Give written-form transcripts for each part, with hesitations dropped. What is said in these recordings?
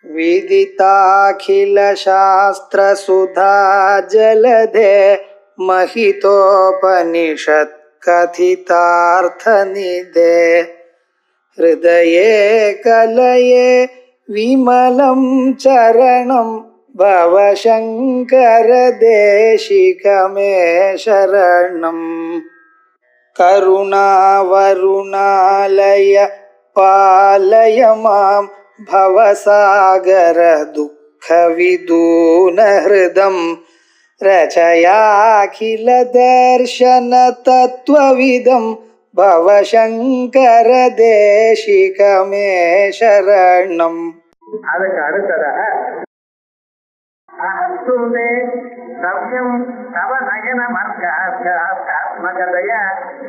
विदिताखिल शास्त्र सुधा जलधे महितोपनिषत् कथितार्थ निधे हृदये कलये विमलं चरणं भवशङ्कर देशिकमे शरणम् करुणावरुणालय पालय मां भवसागर दुःखविदून हृदं रचयाखिल दर्शन तत्त्वविदं भवशङ्कर देशिकमे शरणम्. அதுக்கு அடுத்ததாக அஹத்துமே சவ்யம் தவ நயன மர்காத்மகதய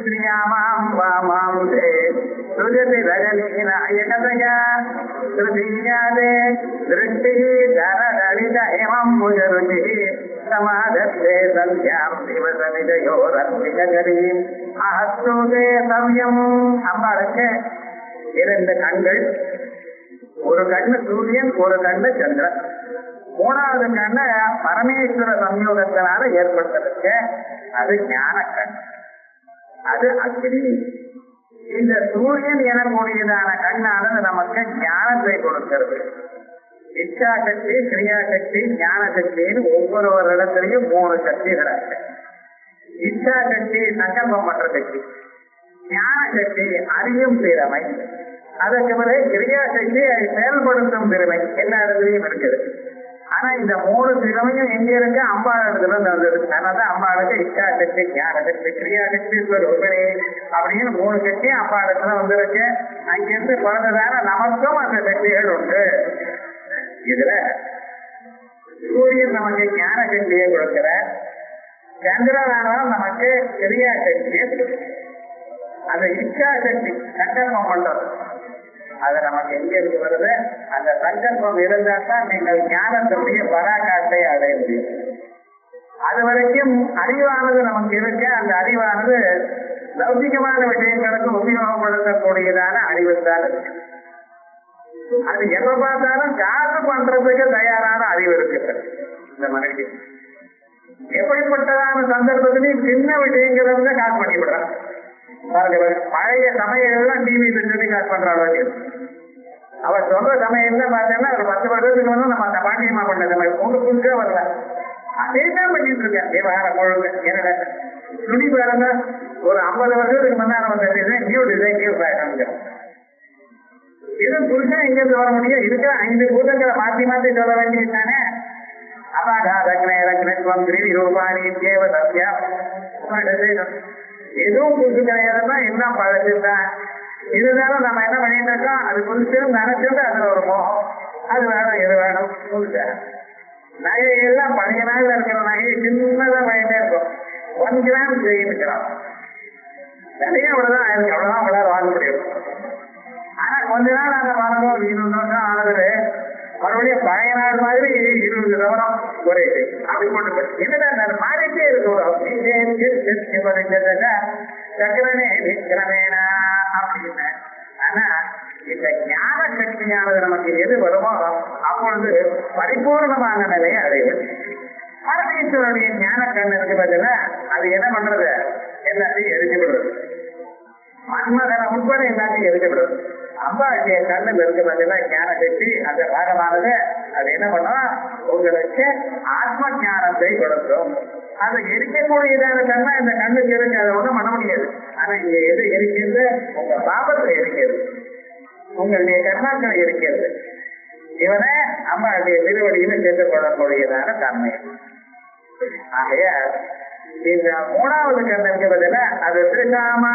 ஸ்ரீயாமாம் வாமாம் தே சுஜதி ரஜனீநாயகதயா ஸ்ருதியாதே திருஷ்டி தரதளித ஹேமம் முஜருதி சமாதத்தே சல்யாம் திவசனிதயோரத்மிகரி அஹத்துமே சவ்யம். அம்பாளுக்கு 2 கண்கள், ஒரு கண்ணு சூரியன், ஒரு கண்ணு சந்திரன். 3வது கண்ணு பரமேஸ்வர சம்யோகத்தினால ஏற்படுத்திருக்கு. அது ஞான கண், அது அக்னி. இந்த சூரியன் எனக்கூடியதான கண்ணானது நமக்கு ஞானத்தை கொடுக்கிறது. இச்சா சக்தி, கிரியா சக்தி, ஞான சக்தின்னு ஒவ்வொரு இடத்துலயும் 3 சக்திகள் இருக்கு. இச்சா சக்தி சங்கல்பம் பண்ற சக்தி, ஞான சக்தி அறியும் திறமை, அதற்கு பிறகு கிரியா சக்தி செயல்படுத்தும் திறமை எல்லா இடத்துலயும் இருக்குது. ஆனா இந்த 3 திறமையும் எங்க இருக்கு? அம்பாள் இடத்துல வந்தது. அதனாலதான் அம்பாளுக்கு இச்சா சக்தி, ஞான சக்தி, கிரியா சக்தி, ரூபணி அப்படின்னு 3 சக்தி அம்பாள் இடத்துல வந்திருக்கு. அங்கிருந்து பிறந்ததான நமக்கும் அந்த சக்திகள் உண்டு. இதுல சூரியன் நமக்கு ஞான சக்தியை கொடுக்கிற, சந்திரனாலும் நமக்கு கிரியா சக்தியை, அந்த இச்சா சக்தி சங்கல்பம் பண்றது அது நமக்கு எங்க இருக்கு வருது? அந்த சங்கல்பம் இருந்தால்தான் நீங்கள் ஞானத்துடைய பராகாட்டை அடைய முடியும். அது வரைக்கும் அறிவானது நமக்கு இருக்க, அந்த அறிவானது லௌகிகமான விஷயங்களுக்கு உபயோகப்படுத்தக்கூடியதான அறிவுத்தான் இருக்கு. அது எப்ப பார்த்தாலும் காசு பண்றதுக்கு தயாரான அறிவு இருக்கு இந்த மனைவி. எப்படிப்பட்டதான சந்தர்ப்பத்திலையும் சின்ன விஷயங்கள் வந்து காசு பண்ணிவிடுறான். பழைய சமையல்லாம் டிவி சொல்லி காசு பண்றாங்க. அவர் சொல்ற சமையல் பார்த்தேன்னா ஒரு 10 வருடத்துக்கு வந்து நம்ம அந்த பாண்டியமா பண்ண சமையல் புதுசா வரல. அதேதான் பண்ணிட்டு இருக்கேன் விவகாரம் முழுக்க. என்னோட துணி பாருங்க, ஒரு 50 வருஷத்துக்கு முன்னாடி வந்த design, new design, new fashion. இது புதுசா எங்க இருந்து வர முடியும்? இருக்கிற 5 பூதங்களை மாற்றி மாற்றி சொல்ல வேண்டியது தானே. எதுவும் புதுசு கிடையாதுதான், எல்லாம் பழசுதான். இருந்தாலும் நம்ம என்ன பண்ணிட்டு இருக்கோம்? அது புதுசுன்னு நினைச்சிட்டு அதுல ஒரு மோகம், அது வேணும் இது வேணும். புதுசா நகை எல்லாம் பழைய நாள்ல இருக்கிற நகை சின்னதா பண்ணிட்டே இருக்கும். 1 கிராம் செய்யணும், நிறைய அவ்வளவுதான் ஆயிருக்கு. அவ்வளவுதான் எல்லாரும் வாங்க முடியும். ஆனா கொஞ்ச நாள் நாங்க வாங்கணும், 20 வருஷம் ஆனது மறுபடியும் பழைய நாள் மாதிரி 20 சவரம் குறையுது. அப்படி போட்டு என்னடா மாறிட்டே இருக்கணும் சக்கரனே விக்கிரமேனா அப்படின்னு. ஆனா இந்த ஞான சக்தியானது நமக்கு எது வருமோ அப்பொழுது பரிபூர்ணமான நிலையை அடைவது. பரமேஸ்வரனுடைய ஞான கண் இருக்கு பார்த்தீங்கன்னா, அது என்ன பண்றது? எல்லாத்தையும் எரிஞ்சு விடுறது. மன்மதனை உட்பட எல்லாத்தையும் எரிஞ்சு விடுறது. அம்பாளுடைய கண்ணில் இருக்கு பார்த்தீங்கன்னா ஞான சக்தி, அந்த பாகமானது அது என்ன பண்ணும்? உங்களுக்கு ஆத்ம ஞானத்தை கொடுக்கும். அதை எரிக்கக்கூடியதான தன்மை இந்த கண்ணுக்கு இருக்கு, அதை ஒன்றும் பண்ண முடியாது. ஆனா இங்க எது எரிக்கிறது? உங்க பாபத்தை எரிக்கிறது, உங்களுடைய கர்மாக்களை எரிக்கிறது. இவனை அம்பாளுடைய திருவடியில சேர்த்து கொள்ளக்கூடியதான தன்மை. ஆகைய இந்த 3வது கண் இருக்கு பார்த்தீங்கன்னா, அது திருகாமா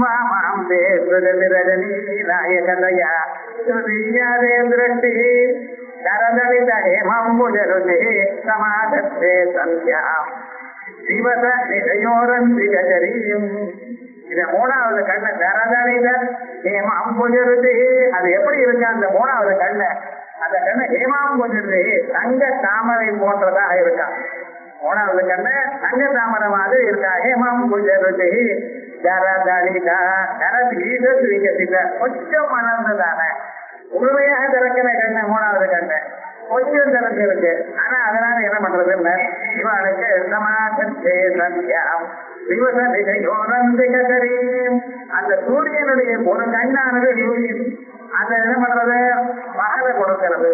வாமாம் ரஜனீநாயகதயா ஸ்ருதியாதே திருஷ்டி தரதளித ஹேமம் முஜருதி சமாதத்தே சந்தியாம் திவச நிதயோரந்திகரியும். இந்த 3வது கண்ணு தரதளித ஹேமம் முஜருதி. அது எப்படி இருக்கு? அந்த 3வது கண்ணு, அந்த கண்ணு ஹேமம் முஜருதி தங்க தாமரை போன்றதாக இருக்கான். 3வது கண்ணு தங்க தாமரை மாதிரி இருக்கா. ஹேமம் முஜருதி தரதளிதா தரதீத விகசித கொஞ்சம் மலர்ந்ததான முழுமையாக திறக்கிற கண்ணு மூணாவது கண்ணு கொஞ்சம் திறந்து இருக்கு. ஆனா அதனால என்ன பண்றதுன்னு இவனுக்கு அந்த சூரியனுடைய ஒரு கண்ணானது அந்த என்ன பண்றது மகளை கொடுக்கிறது.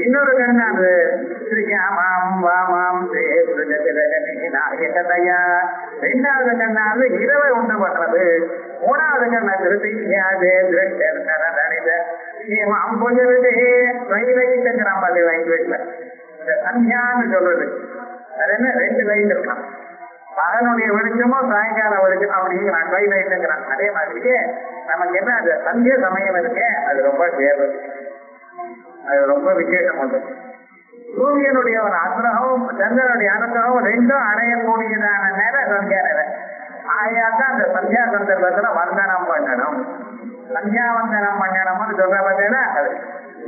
இன்னொரு கண்ணானது ரெண்டாவது கண்ணானது இரவை உண்டு பண்றது. மூணாவது கண்ணா சந்தியான்னு சொல்றது அது என்ன 2 லைன் இருக்கலாம். பகனுடைய வெளிச்சமும் சாயங்காலம் வெளிச்சம் அப்படிங்கிறான் 2 லைன்ங்கிறான். அதே மாதிரியே நமக்கு என்ன அந்த சந்திய சமயம் இருக்கு அது ரொம்ப தேவை, அது ரொம்ப விசேஷம் உண்டு. சூரியனுடைய ஒரு அனுகிரகம் சந்திரனுடைய அனுகிரகம் ரெண்டும் அடையக்கூடியதான நேரம் சந்தியா நேரம். ஆயாதான் அந்த சந்தியா சந்தர்ப்பத்துல வந்தனம் பண்ணணும். சந்தியாவந்தனம் பண்ணணும்னு சொல்ற பார்த்தீங்கன்னா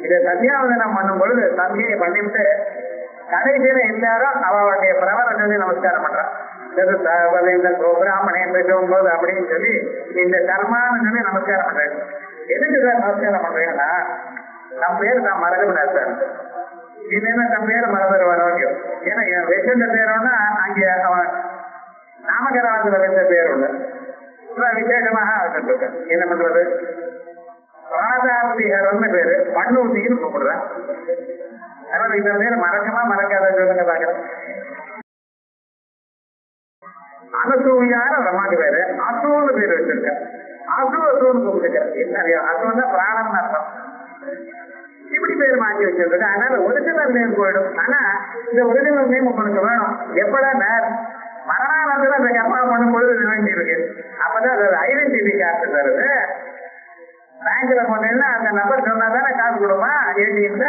இதை சந்தியாவந்தனம் பண்ணும் பொழுது சந்தியை பண்ணிவிட்டு கடைசியில எல்லாரும் அவளுடைய பிரவரத்தை நமஸ்காரம் பண்றான். இந்த பிராமணே போது அப்படின்னு சொல்லி இந்த கர்மான்னு சொல்லி நமஸ்காரம் பண்றேன். எதுக்கு சார் நமஸ்காரம் பண்றீங்கன்னா நம்ம பேர் நான் மறக்கக்கூடாது சார். இல்லைன்னா நம்ம பேர் மறந்துட வர முடியும். ஏன்னா வச்சிருந்த பேரோன்னா அங்கே அவன் நாமகரணத்துல வச்ச பேர் உள்ள விசேஷமாக வச்சிருக்கேன். என்ன பண்றது பிராதாபிகரம்னு பேரு பண்ணூட்டின்னு கூப்பிடுறேன். அதனால இந்த பேர் மறக்கமா மறக்காத சொல்லுங்க பாக்குறேன். அனசூயான ரமாக்கு பேரு அசூன்னு பேர் வச்சிருக்கேன். அசூன்னு கூப்பிட்டுருக்கேன். அசூன்னா பிராணம் அர்த்தம். இப்படி பேர் மாற்றி வச்சிருக்கேன். அதனால ஒரிஜினல் நேம் போயிடும். ஆனா இந்த ஒரிஜினல் நேம் உங்களுக்கு வேணும். எப்படா மரணானத்துல அந்த கர்மா பண்ணும் பொழுது வேண்டி இருக்கு. அப்பதான் அது ஐடென்டிட்டி கார்டு தருது. பேங்க்ல போனீங்கன்னா அந்த நபர் சொன்னாதானே காசு கொடுமா ஏடிஎம்ல.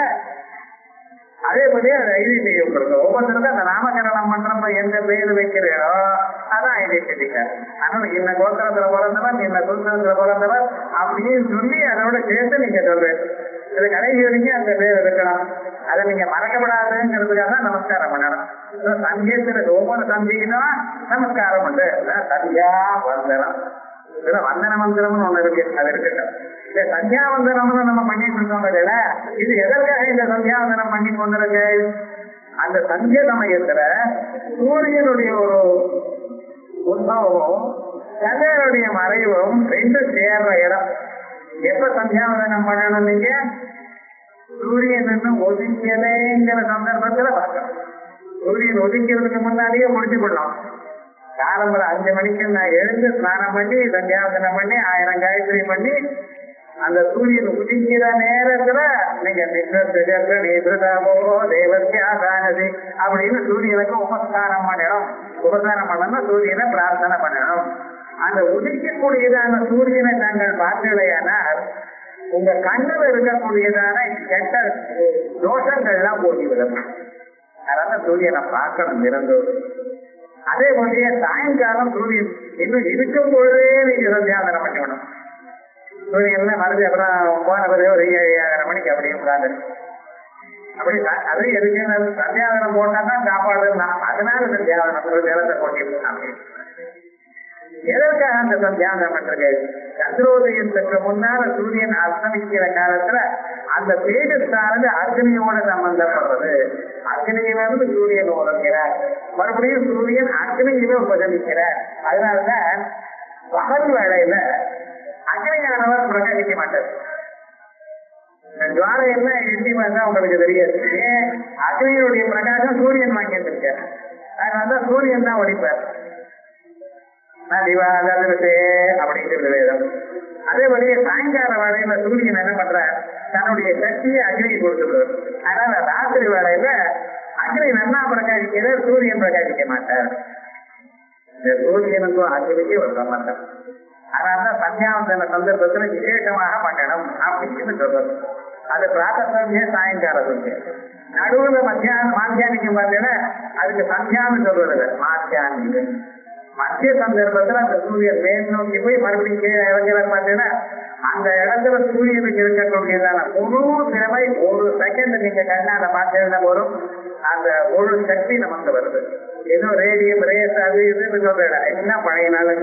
அதே போல அது ஐடென்டிட்டி உங்களுக்கு ஒவ்வொருத்தருக்கும் அந்த நாமகரணம் பண்றப்ப எந்த பேர் வைக்கிறீரோ அதான் ஐடென்டிட்டி கார்டு. அதனால இந்த கோத்திரத்துல பிறந்தவர் இந்த சுந்தரத்துல பிறந்தவர் அப்படின்னு சொல்லி அதோட சேர்த்து நீங்க சொல்றேன். இது கடைசி வரைக்கும் அந்த பேர் இருக்கணும். அதை நீங்க மறக்கப்படாதுங்கிறதுக்காக தான் நமஸ்காரம் பண்ணணும். சங்கீத்துல ஒவ்வொரு சந்தியிலும் நமஸ்காரம் உண்டு. சந்தியா வந்தனம் வந்தன மந்திரம்னு ஒண்ணு இருக்கு. அது இருக்கட்டும். இந்த சந்தியாவந்தனம்னு நம்ம பண்ணிட்டு இருக்கோம் இல்ல, இது எதற்காக இந்த சந்தியாவந்தனம் பண்ணி கொண்டிருக்கு? அந்த சந்திய சமயத்துல சூரியனுடைய ஒரு உத்பவமும் சந்திரனுடைய மறைவும் ரெண்டும் சேர்ற இடம். எப்ப சந்தியாவந்தனம் பண்ணணும்? நீங்க சூரியன் ஒதுங்கலைங்கிற சந்தர்ப்பத்துல பார்க்கணும். சூரியன் ஒதுங்கிறதுக்கு முன்னாடியே முடிச்சு கொள்ளலாம். காலம்பர 5 மணிக்கு நான் எழுந்து ஸ்நானம் பண்ணி சந்தியாவந்தனம் பண்ணி 1000 காயத்ரி பண்ணி அந்த சூரியன் உதிக்கிற நேரத்துல நீங்க தேவசியாதானதி அப்படின்னு சூரியனுக்கு உபஸ்தானம் பண்ணணும். உபஸ்தானம் பண்ணணும், சூரியனை பிரார்த்தனை பண்ணணும். அந்த உதிக்கக்கூடியதான சூரியனை நாங்கள் பார்த்தலையானால் உங்க கண்ணில் இருக்கக்கூடியதான கெட்ட தோஷங்கள்லாம் போட்டிவிடும். அதனால சூரியனை பார்க்கணும் திறந்தோடு. அதே போலயே சாயங்காலம் சூரியன் இன்னும் இருக்கும் பொழுதே நீங்க சந்தியாவந்தனம் பண்ணிவிடணும். சூரியன்ல மறுபடியும் அப்புறம் போன பிறகு ஒரு 7:30 மணிக்கு அப்படியே உட்காந்து அப்படி அது எதுக்கு சந்தியாவந்தனம் போட்டாதான் சாப்பாடுன்னா அதனால சந்தியாவந்தனம் ஜலத்தை போட்டிருக்காங்க. எதற்காக அந்த சந்தியாவந்தனம் பண்றது? சந்திரோதயத்துக்கு முன்னால சூரியன் அஸ்தமிக்கிற காலத்துல அந்த தேஜஸ்தானது அக்னியோட சம்பந்தப்படுறது. அக்னியிலிருந்து சூரியன் உதவுகிறார், மறுபடியும் சூரியன் அக்னியில உபதமிக்கிறார். அதனாலதான் பகல் வேளையில அக்னியானவர் பிரகாசிக்க மாட்டார். ஜுவாலையில எப்படி பார்த்தா உங்களுக்கு தெரியாது. அக்னியினுடைய பிரகாசம் சூரியன் வாங்கிட்டு இருக்கார். அதனாலதான் சூரியன் தான் ஒழிப்பார். அப்படிங்கிறது வேதம். அதே வழியே சாயங்கால வேலையில சூரியன் என்ன பண்றார்? தன்னுடைய சக்தியை அக்னி கொடுத்துடுவார். அதனால ராத்திரி வேலையில அக்னி நன்னா பிரகாசிக்கிறார், சூரியன் பிரகாசிக்க மாட்டார். இந்த சூரியனுக்கும் அக்னிக்கு ஒரு சம்பந்தம். அதனாலதான் சந்தியாவந்தன சந்தர்ப்பத்துல விசேஷமாக பண்ணணும் அப்படின்னு சொல்றது. அது பிராத்தசமய சாயங்கால சூரியன். நடுவுல மாத்தியானிக்கும் பார்த்தீங்கன்னா அதுக்கு சந்தியான்னு சொல்றது மாத்தியானிக்கு. மத்திய சந்தர்ப்பத்துல அந்த சூரியன் மேல் நோக்கி போய் மறுபடியும் இறங்குற பார்த்தீங்கன்னா அந்த இடத்துல சூரியனுக்கு இருக்கக்கூடியதான முழு திறமை ஒரு செகண்ட் நீங்க கண்ணால பார்த்தீங்கன்னா போறோம். அந்த முழு சக்தி நமக்கு வருது. ஏதோ ரேடியம் ரேஸ் அது இதுன்னு சொல்ற என்ன பழைய நாள்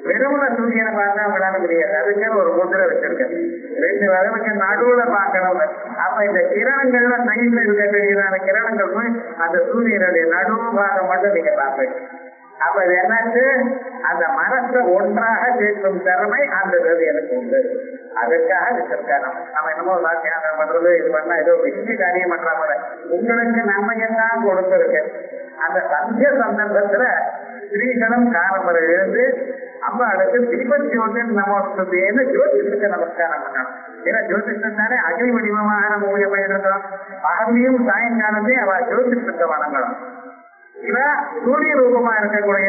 வெறுமன சூரியனை பார்த்தா விடாத முடியாது, அதுக்குன்னு ஒரு முதிரை வச்சிருக்கேன். 2 விரலுக்கு நடுவுல பார்க்கணும். அப்ப இந்த கிரணங்கள்ல சைட்ல இருக்கக்கூடியதான கிரணங்கள் போய் அந்த சூரியனுடைய நடுவு பாகம் மட்டும் நீங்க பார்ப்பீங்க. அப்ப இது என்னாச்சு, அந்த மனசை ஒன்றாக சேர்க்கும் திறமை அந்த சூரியனுக்கு உண்டு. அதுக்காக வச்சிருக்காரு. நம்ம என்னமோ தியானம் பண்றது இது பண்ணா ஏதோ பெரிய காரியம் பண்ற மாதிரி உங்களுக்கு நன்மையெல்லாம் கொடுத்திருக்கு. அந்த சந்திய சந்தர்ப்பத்துல ஸ்ரீகளும் காலம்பரை எழுந்து அம்பாளுக்கு தீபஜோதி நமஸ்தேன்னு ஜோதிஷத்துக்கு நமஸ்காரம் பண்ணணும். ஏன்னா ஜோதிஷம் தானே அகை வடிவமாக நம்ம பூஜை பண்ணிருக்கோம். பகலையும் சாயங்காலத்தையும் அவ ஜோதிஷத்தை வணங்கணும். இவ சூரிய ரூபமா இருக்கக்கூடிய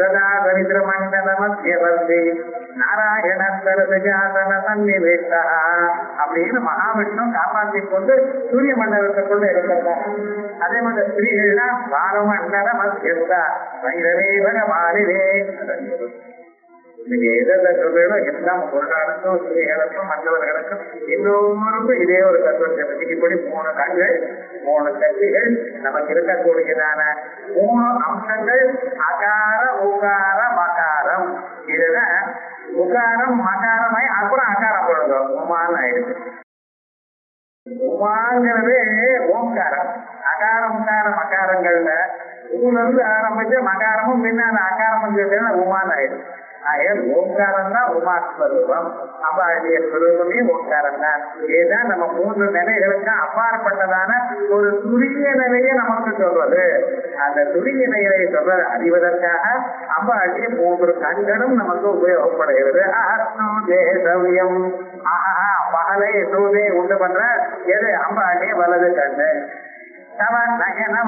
சதா தரித்திர மண்டல மத்தியவர்த்தி நாராயண சரசஜாதன சன்னிவேஷா அப்படின்னு மகாவிஷ்ணு காப்பாற்றி கொண்டு சூரிய மண்டலத்துக்குள்ள இருக்கிறதா. அதே மாதிரி ஸ்ரீகள்லாம் பாலமண்டல மத்தியஸ்தா வைரவேவன மாறிவே. நீங்க எதில் சொல்றீங்களோ எல்லாம் பொருளாளுக்கும் ஸ்ரீகளுக்கும் மற்றவர்களுக்கும் எல்லோருக்கும் இதே ஒரு தத்துவத்தை. இப்படி 3 கண்கள் 3 சக்திகள் நமக்கு இருக்கக்கூடியதான 3 அம்சங்கள் அகார உகார மகாரம். இதுல உகாரம் மகாரமாய் அப்புறம் அகாரம் பொழுதும் உமான் ஆயிடுச்சு. உமாங்கிறது ஓங்காரம். அகார உகார மகாரங்கள்ல ஊர்ல இருந்து ஆரம்பிச்சு மகாரமும் பின்ன அந்த அகாரம் உமான் ஆயிடுச்சு. ஓங்காரம் தான் உமாஸ்வரூபம். அம்பாளுடைய ஸ்வரூபமே ஓங்காரம் தான். இதுதான் நம்ம 3 நிலைகளுக்கு அப்பாற்பட்டதான ஒரு துரிய நிலையை நமக்கு சொல்றது. அந்த துரிய நிலையை சொல்றது அறிவதற்காக அம்பாளுடைய 3 கண்களும் நமக்கு உபயோகப்படுகிறது. தேசவியம் பகலை சூதை உண்டு பண்ற எது அம்பாளுடைய வலது கண்ணு.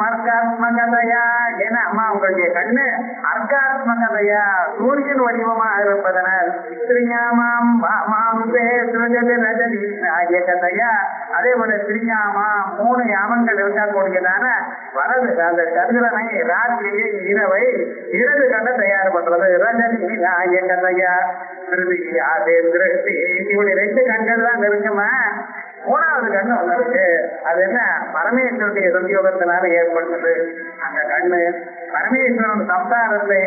அர்க்காத்மகதையா என அம்மா உங்களுடைய கண்ணு அர்க்காத்மகதையா சூரியன் வடிவமாக இருப்பதனால் அதே போல ஸ்ரீயாமா 3 யாமங்கள் இருக்கக்கூடியதான வலது அந்த சந்திரனை ராத்திரியை இரவை இடது கண்ணை தயார் பண்றது ரஜனி நாயகதையா திருஷ்டி. இவனுடைய 2 கண்கள் தான் இருக்குமா. 3வது கண்ணு ஒண்ணு இருக்கு. அது என்ன, பரமேஸ்வரனுடைய சந்தியோகத்தினால ஏற்பட்டது. அந்த கண்ணு பரமேஸ்வரன் சம்சாரத்தை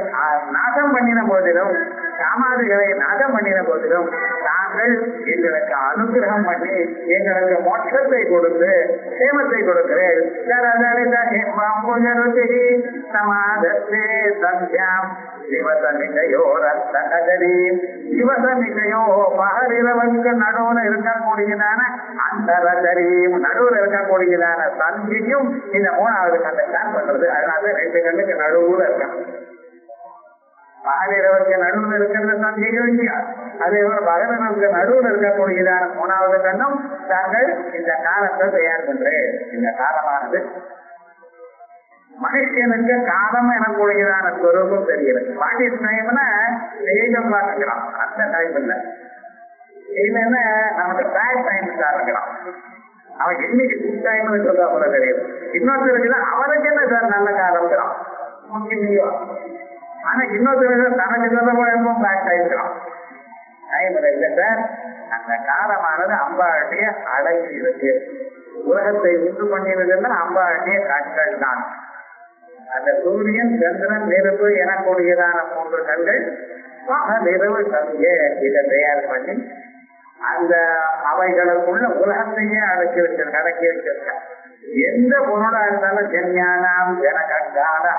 நாசம் பண்ணின போதிலும் காமாதிகளை நாசம் பண்ணின போதிலும் நாங்கள் எங்களுக்கு அனுகிரகம் பண்ணி எங்களுக்கு மோட்சத்தை கொடுத்து சேமத்தை கொடுக்கிறேன். சமாதத்தே சந்தியாம் சிவசனிகையோ ரத்தகரி சிவசனிகையோ பகலிரவனுக்கு நடுவுல இருக்கக்கூடியதான அந்த ரதரியும் நடுவுல இருக்கக்கூடியதான சந்தியும் இந்த 3வது கண்ணை தான் பண்றது. அதனால 2 கண்ணுக்கு நடுவுல இருக்கணும். பகலிரவுக்கு நடுவுல இருக்கிறது சந்திகள் இல்லையா. அதே போல பகலிரவுக்கு நடுவுல இருக்கக்கூடியதான 3வது கண்ணும் தாங்கள் இந்த காலத்தை தயார் பண்றேன். இந்த காலமானது மனுஷனுக்கு காலம் எனக்கூடியதான ஸ்வரூபம் தெரிகிறது. பாட்டி டைம்னா வேகம் பார்த்துக்கிறான், அந்த டைம் இல்லை. இல்லைன்னா நமக்கு பேட் டைம் ஆரம்பிக்கிறான். அவன் என்னைக்கு குட் டைம்னு சொல்றா போல தெரியுது. இன்னொருத்தருக்கு அவனுக்கு என்ன சார் நல்ல காலம்ங்கிறான் முக்கியம். ஆனா இன்னொருத்தருக்கு தனக்கு சொல்ல போதும் பேட் டைம்ங்கிறான். டைம் இல்லை சார். அந்த காலமானது அம்பாளுடைய அழகு இருக்கு. உலகத்தை உண்டு பண்ணினதுன்னா அம்பாளுடைய கண்கள் தான். அந்த சூரியன் சந்திரன் நெருப்பு எனக்கூடியதான 3 கண்கள் நிறவு சந்திய இதை தயார் பண்ணி அந்த அவைகளுக்குள்ள உலகத்தையே அடக்கி வச்சிருக்க. எந்த பொருளா இருந்தாலும் ஜன்யானாம் ஜனகங்காரா,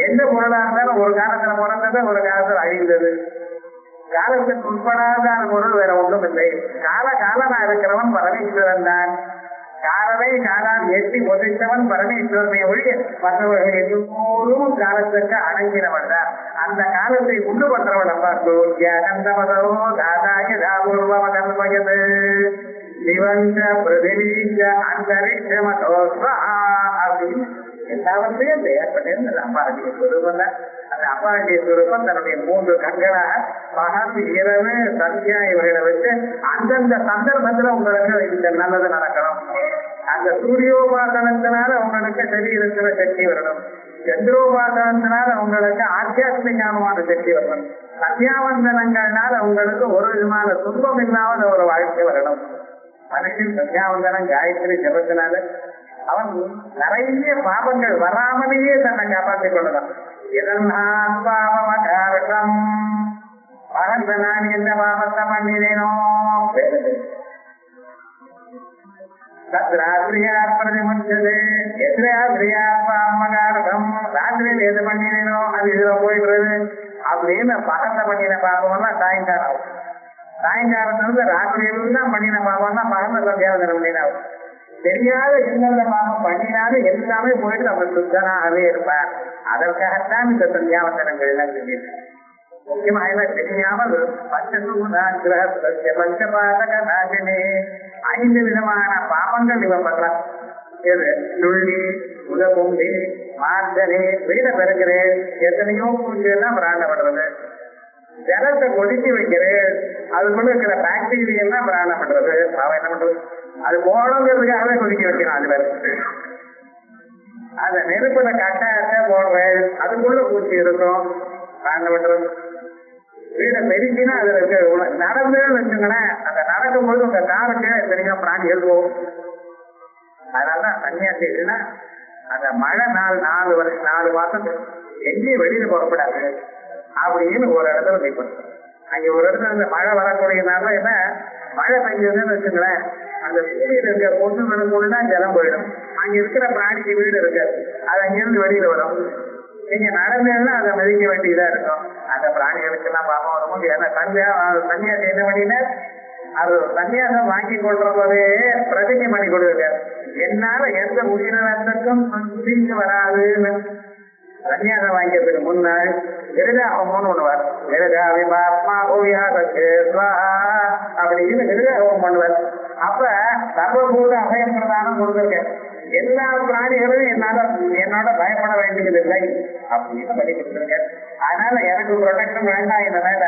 எந்த பொருளா இருந்தாலும் ஒரு காலத்துல பிறந்தது ஒரு காலத்துல அழிந்தது. காலத்துக்கு உட்படாத பொருள் வேற ஒன்றும் இல்லை. காலமா இருக்கிறவன் பரமேஸ்வரன் தான். காலவை காலம் எட்டி ஒதைத்தவன் பரமேஸ்வரனை ஒழிய மற்றவர்கள் எல்லோரும் காலத்துக்கு அடங்கினவன் தான். அந்த காலத்தை உண்டு பண்றவன் அப்பாந்தமதோ தாதாய தாபூர்வமகல்பயது திவஞ்ச பிரதிவீஞ்ச அந்தரிக்ஷமதோ அப்படின்னு எல்லாவற்றையும் ஏற்பட்டது அப்பாவுடைய சுரூபம் தான். அந்த அப்பாவுடைய சுரூபம் தன்னுடைய 3 கண்களாக பகல் இரவு சந்தியா இவர்களை வச்சு அந்தந்த சந்தர்ப்பத்துல உங்களுக்கு இந்த நல்லது நடக்கணும். அந்த சூரியோபாசனத்தினால உங்களுக்கு சரீரத்துல சக்தி வரணும். சந்திரோபாசனத்தினால உங்களுக்கு ஆத்தியாத்மிகமான சக்தி வரணும். சந்தியாவந்தனங்கள்னால உங்களுக்கு ஒரு விதமான துன்பம் இல்லாத ஒரு வாழ்க்கை வரணும். மனுஷன் சந்தியாவந்தனம் காயத்ரி ஜபத்தினால அவன் நிறைய பாபங்கள் வராமலேயே தன்னை காப்பாற்றிக் கொள்ளலாம். இதன் பாவம் பகந்த நான் எந்த பாபத்தை பண்ணினேனோ ராத்திரியா பிரதிமுச்சது எதிராத்திரியா அம்மகாரகம் ராத்திரியில் எது பண்ணினேனோ அது இதுல போயிடுறது அப்படின்னு பகந்த பண்ணின பாபம்னா சாயங்காலம் சாயங்காலத்திலிருந்து ராத்திரியில தான் பண்ணின பாபம்னா பகந்த சந்தியாவதனம் பண்ணினாவும் தெரியாத எந்தெந்த பாபம் பண்ணினாலும் எல்லாமே போயிட்டு நம்ம சுத்தனாகவே இருப்பார். அதற்காகத்தான் இந்த சந்தியாவந்தனங்கள் எல்லாம் சொல்லியிருக்கேன். முக்கியமாக தெரியாமல் பஞ்சபாதக நாசினே 5 விதமான பாபங்கள் இவன் பண்றான். துள்ளி உதகும்பி மார்கனே வீட பெருக்கிறேன் எத்தனையோ பூஜையெல்லாம் பிராண்டப்படுறது ஜலத்தை கொதிக்க வைக்கிறேன் அதுக்குள்ள இருக்கிற பாக்டீரியா எல்லாம் பிராணம் பண்றது அவன் என்ன பண்றது அது போனங்கிறதுக்காகவே கொதிக்க வைக்கிறான். அது வேற அந்த நெருப்புல கட்டாயத்தை போடுறேன் அதுக்குள்ள பூச்சி இருக்கும் பிராணம் பண்றது வீடை பெருக்கினா அதுல இருக்க நடந்தேன்னு வச்சுங்களேன் அந்த நடக்கும்போது உங்க காருக்கு தெரியும் பிராணி எழுதுவோம். அதனாலதான் சன்னியாசி இருக்குன்னா அந்த மழை 4 மாசம் எங்கேயும் வெளியில போகக்கூடாது அப்படின்னு ஒரு இடத்துல வைப்போம். அங்க ஒரு இடத்துல இந்த மழை வரக்கூடியனால என்ன மழை பெஞ்சதுன்னு வச்சுங்களேன் அந்த வீதியில் இருக்க பொண்ணுகளுக்குள்ள ஜலம் போயிடும். அங்க இருக்கிற பிராணிக்கு வீடு இருக்காது அது அங்கிருந்து வெளியில வரும். நீங்க நடந்ததுன்னா அதை மதிக்க வேண்டியதா இருக்கும். அந்த பிராணிகளுக்கு எல்லாம் பாவம் வரும்போது ஏன்னா சன்னியாசி என்ன பண்ணினா அது சன்னியாசம் வாங்கி கொள்ற போதே பிரதிஜை பண்ணி கொடுக்க என்னால எந்த உயிரினத்துக்கும் தீங்கு வராதுன்னு சன்னியாசம் வாங்கியதுக்கு முன்னாள் விருதாகம்னு ஒண்ணுவார். விருதாவிபாத்மா அப்படின்னு விருதாகம் பண்ணுவார். அப்ப சர்வபூத அபயம் பிரதானம் கொடுத்துருக்கேன். எல்லா பிராணிகளும் என்னோட பயப்பட வேண்டியதில்லை அப்படின்னு பண்ணி கொடுத்துருக்கேன். அதனால எனக்கு ப்ரொடெக்ஷன் வேண்டாம் இந்த மேல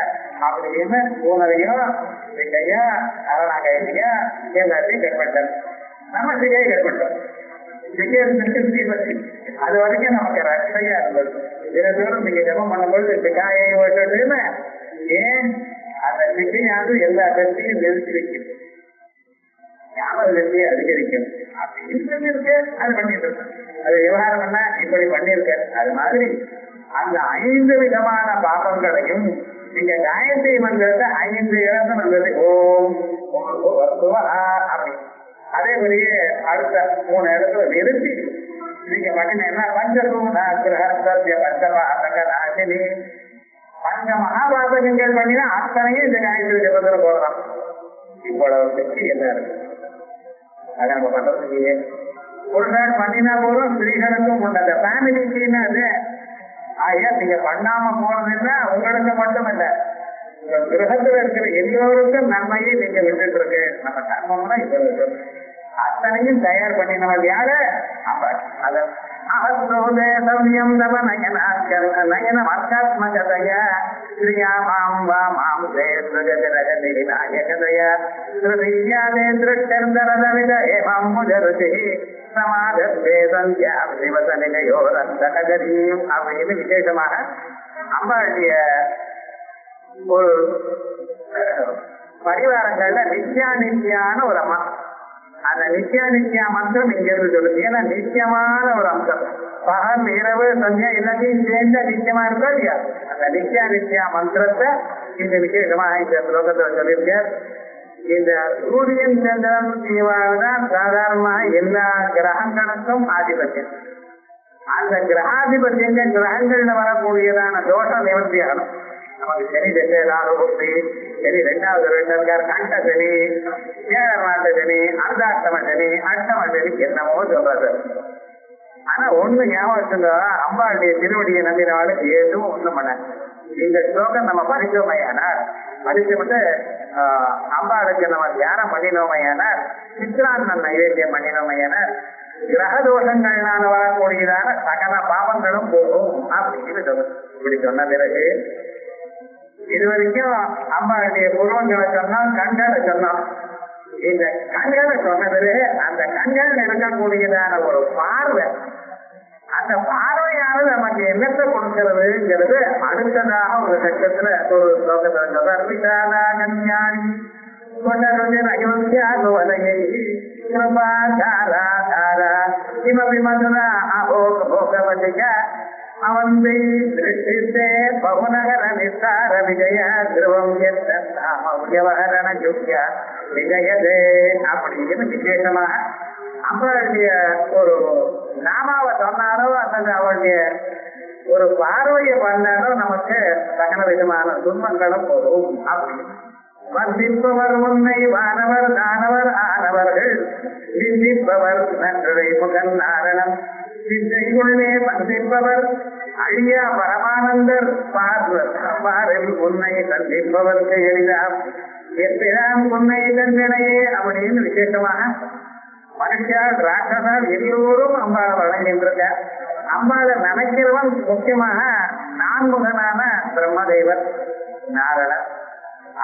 அப்படின்னு பூனரையும் கையா அரணாகையா எல்லாத்தையும் கட்பட்டேன். நம்ம சிகையை கட்பட்டோம். அது வரைக்கும் நமக்கு ரட்சையா இருந்தது. இதோட நீங்க ஜபம் பண்ணும்போது சிகாயை ஓட்டுன்னு ஏன் அந்த சிகையாவது எல்லா கட்சியும் நிறுத்தி வைக்கும் ஞாபக வெற்றியை அதிகரிக்கும் அப்படின்னு சொல்லியிருக்கு. அது பண்ணிட்டு இருக்கேன். அது விவகாரம் என்ன இப்படி பண்ணியிருக்கேன். அது மாதிரி அந்த 5 விதமான பாபங்களையும் நீங்க காயத்ரி மந்திரத்தை 5 இழந்து வந்தது ஓம் அப்படின்னு அதே மாதிரியே அடுத்த 3 இடத்துல நிறுத்தி நீங்க பண்ணினா பஞ்சபாதகநாசினி 5 மகாபாதகங்கள் பண்ணினா அத்தனையும் இந்த காயத்ரி ஜபத்துல போடலாம். இவ்வளவு வெற்றி என்ன இருக்கு அதை நம்ம பண்றதுக்கு ஒரு நாள் பண்ணினா போதும். ஸ்திரீகளுக்கும் உண்டு ஃபேமிலிக்குன்னு அது ஆயா நீங்க பண்ணாம போனதுன்னா உங்களுக்கு மட்டும் இல்லை உங்க கிரகத்துல இருக்கிற எல்லோருக்கும் நன்மையை நீங்க விட்டுட்டு இருக்கு. நம்ம கர்மம்னா இவ்வளவு அத்தனையும் தயார் பண்ணினவர் யாரு அப்ப அத அஹோதேசவ்யம் தவ நயனம் அர்த்தாத்மகதய ஸ்ரீயா மாம் வா மாம் தேஜகதய ஸ்ருதியாதே திருஷ்டர்தரதவித ஏவம் முஜருதி சமாதே சந்தியா திவசனிலையோரந்தகதீம் அப்படின்னு விசேஷமாக அம்பாளுடைய ஒரு பரிவாரங்கள்ல நித்யானித்யான ஒரு அம்மா. அந்த நித்யா மந்திரம் இங்க இருந்து சொல்லுது. ஏன்னா நித்தியமான ஒரு அம்சம் பகல் இரவு சந்தியா எல்லாத்தையும் சேர்ந்த நித்தியமா இருக்கா இல்லையா அந்த நித்யா மந்திரத்தை இந்த விசேஷமா இந்த ஸ்லோகத்துல சொல்லியிருக்கார். இந்த சூரியன் சந்திரன் தான் சாதாரணமா எல்லா கிரகங்களுக்கும் ஆதிபத்தியம். அந்த கிரகாதிபத்தியங்கள் கிரகங்கள்ல வரக்கூடியதான தோஷம் நிவர்த்தி ஆகணும். நமக்கு சனி தசை சரி 2வது 2 கண்ட சனி 7வது சனி அர்த்தாஷ்டம சனி அஷ்டம சனி என்னமோ சொல்றது. ஆனா ஒண்ணு ஞாபகம் அம்பாளுடைய திருவடியை நம்பினாலும் எதுவும் ஒண்ணும் பண்ண. இந்த ஸ்லோகம் நம்ம படிச்சோமையானார் படிச்சுட்டு அம்பாளுக்கு நம்ம தியானம் பண்ணினோமையானார் சித்ராந்தன் நைவேத்தியம் பண்ணினோமையானார் கிரக தோஷங்கள்னால வரக்கூடியதான சகல பாவங்களும் போகும் அப்படின்னு சொல்லுது. இப்படி சொன்ன பிறகு இது வரைக்கும் அம்பாளுடைய புருவங்களை சொன்னோம் கண்களை சொன்னோம். இந்த கண்களை சொன்ன பிறகு அந்த கண்கள் இருக்கக்கூடியதான ஒரு பார்வை அந்த பார்வையானது நமக்கு என்னத்தை கொடுக்கிறதுங்கிறது அடுத்ததாக ஒரு கட்டத்துல ஒரு ஸ்லோகத்துல சொல்றார். அவந்தை திருஷ்டித்தே பகுநகர நிஸ்தார விஜய திருவம் வியவகரண யோக்கிய விஜயதே அப்படின்னு விசேஷமாக அவளுடைய ஒரு நாமாவை சொன்னாரோ அல்லது அவளுடைய ஒரு பார்வையை பண்ணாரோ நமக்கு சகல விதமான துன்பங்களும் போதும் அப்படின்னு வந்திப்பவர் உன்னை வானவர் தானவர் ஆனவர்கள் சிந்திப்பவர் நன்றை முகன் நாரணம் சிந்தைக்குள்ளே வந்திப்பவர் அழியா பரமானந்தர் பார்வர் உன்னை சந்திப்பவருக்கு எளிதாம் எப்பிராம் உன்னை தந்தனையே அப்படின்னு விசேஷமாக மனுஷால் ராட்சசால் எல்லோரும் அம்பாளை வழங்கின்றிருக்க. அம்பாளை நினைக்கிறவன் முக்கியமாக நான்முகனான பிரம்மதேவர் நாரணர்.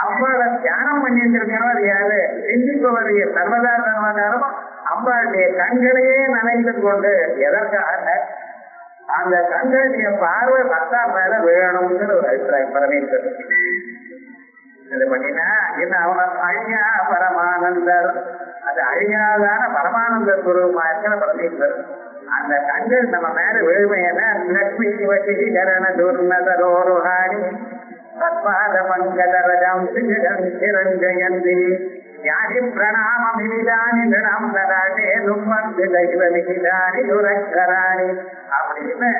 அம்பாளை தியானம் பண்ணியிருக்கிறவர் யாரு? சிந்திப்பவர் சர்வதா சர்வதாரம் அம்பாளுடைய கண்களையே நினைத்து கொண்டு எதற்காக அந்த கண்களுடைய பார்வை பக்தா மேல விழணுங்கிற ஒரு அபிப்பிராயம் பரமேஸ்வரர் இது பண்ணினா என்ன அவன அழியா பரமானந்தர், அது அழியாதான பரமானந்த சுரூபமா இருக்கிற பரமேஸ்வரர். அந்த கண்கள் நம்ம மேல விழுமையான லட்சுமி வசீகரண துர்நதரோருஹாணி தத்பாத மங்கதரஜம் சிரஞ்சயந்தி யாரி பிரணாமமிதானி கணம் நராட்டே நும்மந்து தைவமிதானி துரக்கராணி அப்படின்னு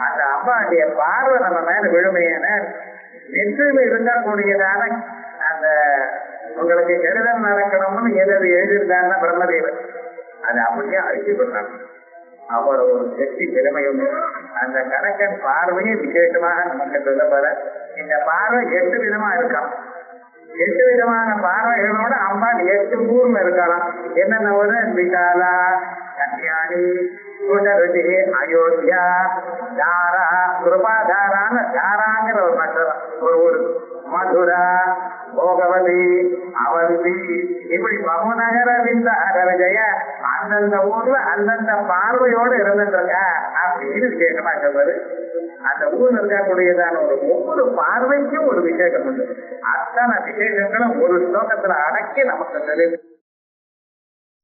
அந்த அம்பாவுடைய பார்வை நம்ம மேல விழுமையான நெற்றில இருக்கக்கூடியதான அந்த உங்களுக்கு கெடுதல் நடக்கணும்னு எதாவது எழுதியிருந்தாங்கன்னா பிரம்மதேவர் அதை அப்படியே அழிச்சு கொடுத்தாங்க. அவ்வளவு ஒரு சக்தி பெருமையும் அந்த கணக்கன் பார்வையை விசேஷமாக நமக்கு சொல்லப்பட. இந்த பார்வை 8 விதமா இருக்கலாம். 8 விதமான பார்வைகளோட அம்பாள் 8 ஊர்ல இருக்கலாம். என்னென்ன ஒரு விசாலா, கன்யாணி, குடருதி, அயோத்தியா, தாரா, கிருபாதாரான தாராங்கிற ஒரு நட்சத்திரம் ஒரு ஊரு, மதுரா, போகவதி, அவந்தி, இப்படி பகுநகர விந்தார விஜய அந்தந்த ஊர்ல அந்தந்த பார்வையோடு இருந்துருக்க அப்படின்னு விசேஷமா சொல்றது. அந்த ஊர்ல இருக்கக்கூடியதான ஒரு ஒவ்வொரு பார்வைக்கும் ஒரு விசேஷம் உண்டு. அத்தனை விசேஷங்களும் ஒரு ஸ்லோகத்துல அடக்கி நமக்கு தெரியும்.